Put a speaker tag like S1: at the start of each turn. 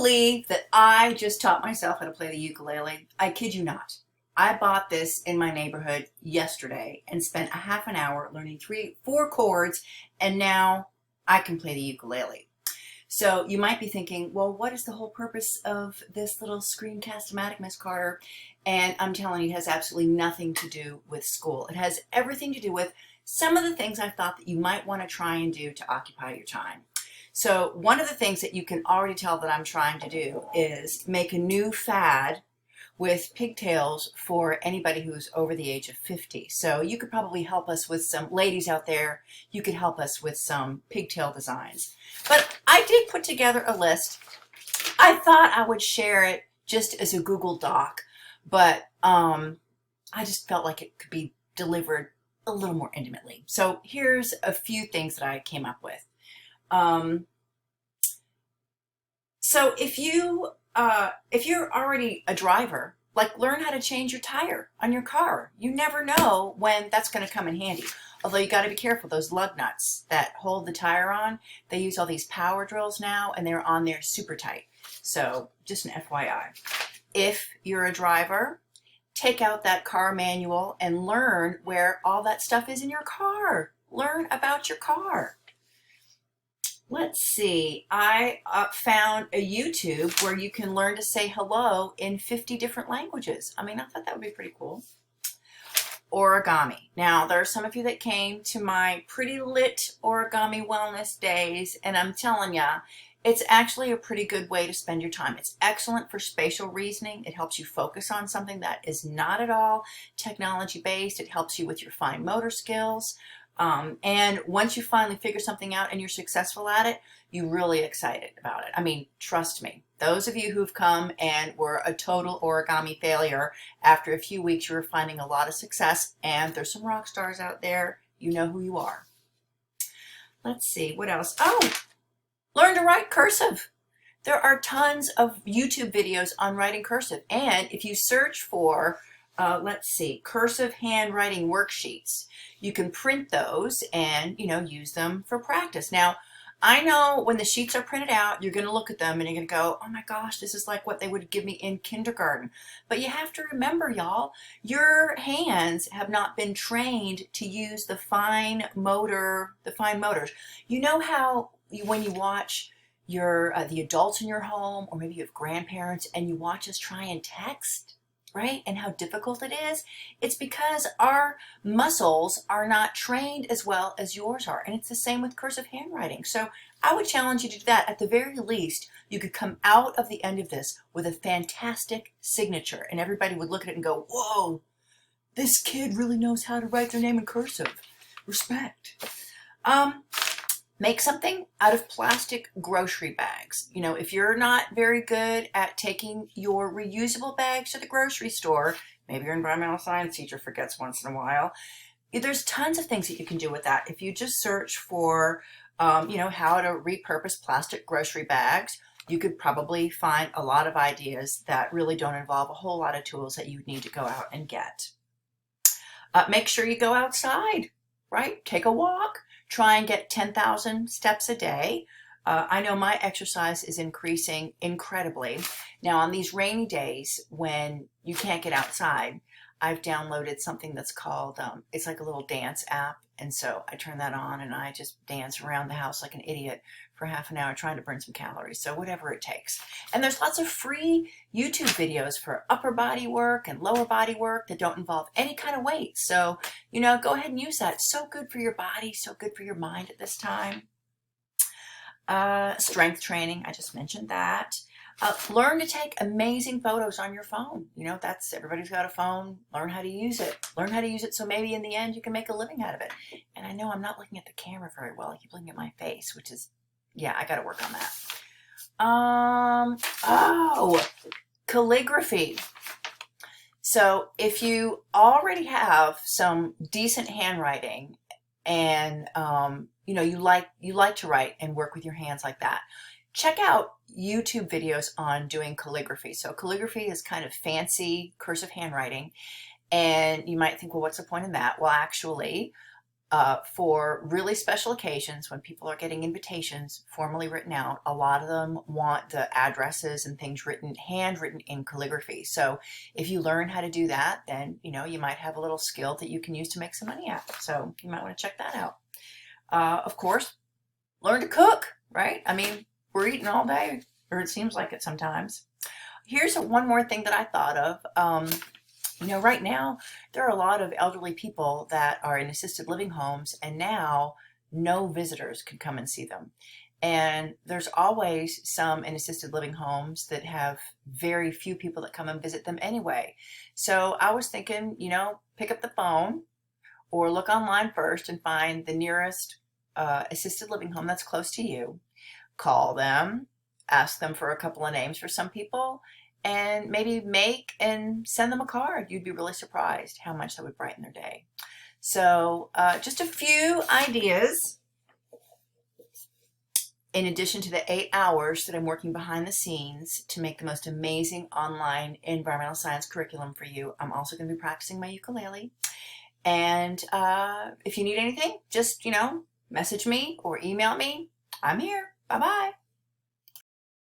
S1: believe that I just taught myself how to play the ukulele? I kid you not. I bought this in my neighborhood yesterday and spent a half an hour learning four chords, and now I can play the ukulele. So you might be thinking, well, what is the whole purpose of this little screencast-o-matic, Miss Carter? And I'm telling you, it has absolutely nothing to do with school. It has everything to do with some of the things I thought that you might want to try and do to occupy your time. So one of the things that you can already tell that I'm trying to do is make a new fad with pigtails for anybody who's over the age of 50. So you could probably help us with some, ladies out there, you could help us with some pigtail designs. But I did put together a list. I thought I would share it just as a Google Doc, but I just felt like it could be delivered a little more intimately. So here's a few things that I came up with. So if you're already a driver, like learn how to change your tire on your car. You never know when that's going to come in handy. Although you got to be careful, those lug nuts that hold the tire on, they use all these power drills now and they're on there super tight. So just an FYI. If you're a driver, take out that car manual and learn where all that stuff is in your car. Learn about your car. Let's see, I found a YouTube where you can learn to say hello in 50 different languages. I mean, I thought that would be pretty cool. Origami. Now, there are some of you that came to my pretty lit origami wellness days, and I'm telling ya, it's actually a pretty good way to spend your time. It's excellent for spatial reasoning. It helps you focus on something that is not at all technology-based. It helps you with your fine motor skills. And once you finally figure something out and you're successful at it, you're really excited about it. I mean, trust me, those of you who've come and were a total origami failure, after a few weeks, you're finding a lot of success, and there's some rock stars out there. You know who you are. Let's see, what else? Oh, learn to write cursive. There are tons of YouTube videos on writing cursive. And if you search for let's see, cursive handwriting worksheets, you can print those and, use them for practice. Now, I know when the sheets are printed out, you're going to look at them and you're going to go, oh my gosh, this is like what they would give me in kindergarten. But you have to remember, y'all, your hands have not been trained to use the fine motors. You know how when you watch the adults in your home, or maybe you have grandparents, and you watch us try and text, right? And how difficult it is. It's because our muscles are not trained as well as yours are. And it's the same with cursive handwriting. So I would challenge you to do that. At the very least, you could come out of the end of this with a fantastic signature. And everybody would look at it and go, whoa, this kid really knows how to write their name in cursive. Respect. Make something out of plastic grocery bags. If you're not very good at taking your reusable bags to the grocery store, maybe your environmental science teacher forgets once in a while, there's tons of things that you can do with that. If you just search for, how to repurpose plastic grocery bags, you could probably find a lot of ideas that really don't involve a whole lot of tools that you need to go out and get. Make sure you go outside, right? Take a walk. Try and get 10,000 steps a day. I know my exercise is increasing incredibly. Now, on these rainy days when you can't get outside, I've downloaded something that's called, it's like a little dance app. And so I turn that on and I just dance around the house like an idiot for half an hour trying to burn some calories. So whatever it takes. And there's lots of free YouTube videos for upper body work and lower body work that don't involve any kind of weight. So, go ahead and use that. It's so good for your body, so good for your mind at this time. Strength training, I just mentioned that. Learn to take amazing photos on your phone. Everybody's got a phone. Learn how to use it. Learn how to use it so maybe in the end you can make a living out of it. And I know I'm not looking at the camera very well. I keep looking at my face, which is, yeah, I got to work on that. Calligraphy. So if you already have some decent handwriting and, you like to write and work with your hands like that, check out YouTube videos on doing calligraphy. So calligraphy is kind of fancy cursive handwriting. And you might think, well, what's the point in that? Well, actually, for really special occasions when people are getting invitations formally written out. A lot of them want the addresses and things written, handwritten in calligraphy. So if you learn how to do that, then you might have a little skill that you can use to make some money at. So you might want to check that out. Of course, learn to cook, right? I mean, we're eating all day, or it seems like it sometimes. Here's one more thing that I thought of. Right now, there are a lot of elderly people that are in assisted living homes, and now no visitors can come and see them. And there's always some in assisted living homes that have very few people that come and visit them anyway. So I was thinking, pick up the phone or look online first and find the nearest assisted living home that's close to you. Call them, ask them for a couple of names for some people, and maybe make and send them a card. You'd be really surprised how much that would brighten their day. So just a few ideas in addition to the 8 hours that I'm working behind the scenes to make the most amazing online environmental science curriculum for you. I'm also going to be practicing my ukulele. And if you need anything, just, message me or email me. I'm here. Bye-bye.